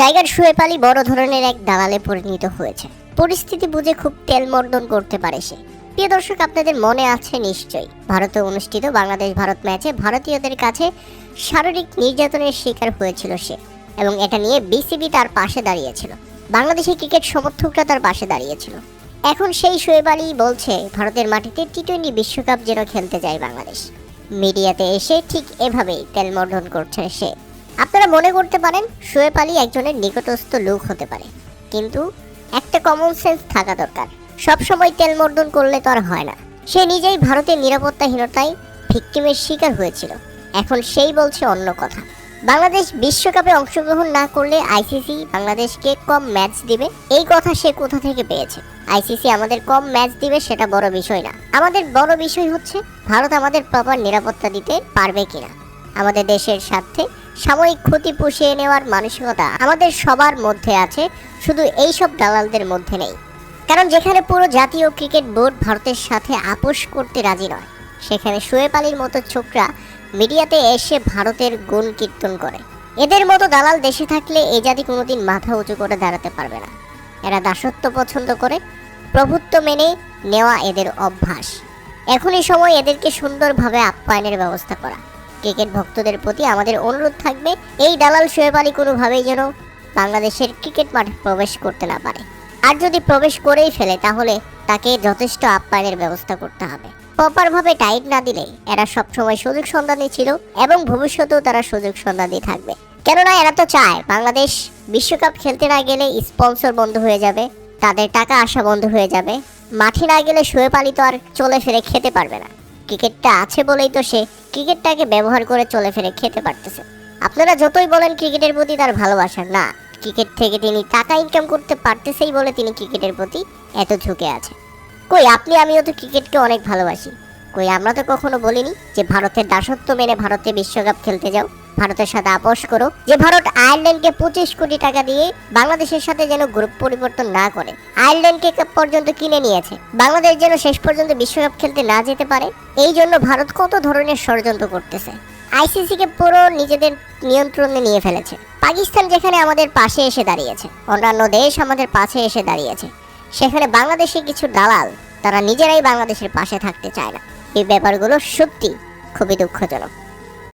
Tiger Shoaib Ali বড় ধরনের এক দালালে পরিণত হয়েছে। পরিস্থিতি বুঝে খুব তেলমর্দন করতে পারে সে। প্রিয় দর্শক, আপনাদের মনে আছে নিশ্চয়ই ভারতে অনুষ্ঠিত বাংলাদেশ ভারত ম্যাচে ভারতীয়দের কাছে শারীরিক নির্যাতনের শিকার হয়েছিল সে, এবং এটা নিয়ে বিসিবি তার পাশে দাঁড়িয়েছিল। বাংলাদেশের ক্রিকেট সমর্থকরা তার পাশে দাঁড়িয়েছিল। এখন সেই শোয়েব আলী বলছে ভারতের মাটিতে টি-20 বিশ্বকাপ যেন খেলতে যায় বাংলাদেশ। মিডিয়াতে এসে ঠিক এভাবেই তেলমর্দন করছে সে। আপনারা মনে করতে পারেন শোয়েব আলী একজনের নিকটস্থ লোক হতে পারে, কিন্তু একটা কমন সেন্স থাকা দরকার। সবসময় তেলমর্দন করলে তো আর হয় না। সে নিজেই ভারতের নিরাপত্তাহীনতায় ভিকটিমের শিকার হয়েছিল। এখন সেই বলছে অন্য কথা। বাংলাদেশ বিশ্বকাপে অংশগ্রহণ না করলে আইসিসি বাংলাদেশকে কম ম্যাচ দিবে, এই কথা সে কোথা থেকে পেয়েছে? আইসিসি আমাদের কম ম্যাচ দিবে সেটা বড় বিষয় না। আমাদের বড় বিষয় হচ্ছে ভারত আমাদের প্রপার নিরাপত্তা দিতে পারবে কিনা। আমাদের দেশের স্বার্থে সাময়িক ক্ষতি পুষিয়ে নেওয়ার মানসিকতা আমাদের সবার মধ্যে আছে, শুধু এইসব দালালদের মধ্যে নেই। কারণ যেখানে পুরো জাতীয় ক্রিকেট বোর্ড ভারতের সাথে আপোষ করতে রাজি নয়, সেখানে শোয়েব আলীর মতো ছোকরা মিডিয়াতে এসে ভারতের গুণ কীর্তন করে। এদের মতো দালাল দেশে থাকলে এই জাতি কোনোদিন মাথা উঁচু করে দাঁড়াতে পারবে না। এরা দাসত্ব পছন্দ করে, প্রভুত্ব মেনে নেওয়া এদের অভ্যাস। এখনই সময় এদেরকে সুন্দরভাবে আপ্যায়নের ব্যবস্থা করা। ক্রিকেট ভক্তদের প্রতি আমাদের অনুরোধ থাকবে, এই দালাল শোয়েব আলী কোনোভাবেই যেন বাংলাদেশের ক্রিকেট মাঠে প্রবেশ করতে না পারে। আর যদি প্রবেশ করেই ফেলে তাহলে তাকে যথেষ্ট আপ্যায়নের ব্যবস্থা করতে হবে। প্রপারভাবে টাইট না দিলে এরা সবসময় সুযোগ সন্ধানী ছিল এবং ভবিষ্যতেও তারা সুযোগ সন্ধানী থাকবে। কেননা এরা তো চায় বাংলাদেশ বিশ্বকাপ খেলতে না গেলে স্পন্সর বন্ধ হয়ে যাবে, তাদের টাকা আসা বন্ধ হয়ে যাবে। মাঠে না গেলে শোয়েব আলী তো আর চলে ফিরে খেতে পারবে না। ক্রিকেটটা আছে বলেই তো সে ক্রিকেটটাকে ব্যবহার করে চলে ফিরে খেতে পারতেছে। আপনারা যতই বলেন ক্রিকেটের প্রতি তার ভালোবাসা, না, ক্রিকেট থেকে তিনি টাকা ইনকাম করতে পারতেছেই বলে তিনি ক্রিকেটের প্রতি এত ঝুঁকে আছে। কই আপনি আমিও তো ক্রিকেটকে অনেক ভালোবাসি। কই আমরা তো কখনো বলিনি যে ভারতের দাসত্ব মেনে ভারতে বিশ্বকাপ খেলতে যাও, ভারতের সাথে আপোষ করো। যে ভারত আয়ারল্যান্ডকে 25 কোটি টাকা দিয়ে বাংলাদেশের সাথে যেন গ্রুপ পরিবর্তন না করে আয়ারল্যান্ডকে পর্যন্ত কিনে নিয়েছে, বাংলাদেশ যেন শেষ পর্যন্ত বিশ্বকাপ খেলতে না যেতে পারে। এই জন্য ভারত কত ধরনের ষড়যন্ত্র করতেছে। আইসিসিকে পুরো নিজেদের নিয়ন্ত্রণে নিয়ে ফেলেছে। পাকিস্তান যেখানে আমাদের পাশে এসে দাঁড়িয়েছে, অন্যান্য দেশ আমাদের পাশে এসে দাঁড়িয়েছে, সেখানে বাংলাদেশের কিছু দালাল তারা নিজেরাই বাংলাদেশের পাশে থাকতে চায় না। এই ব্যাপারগুলো সত্যি খুবই দুঃখজনক।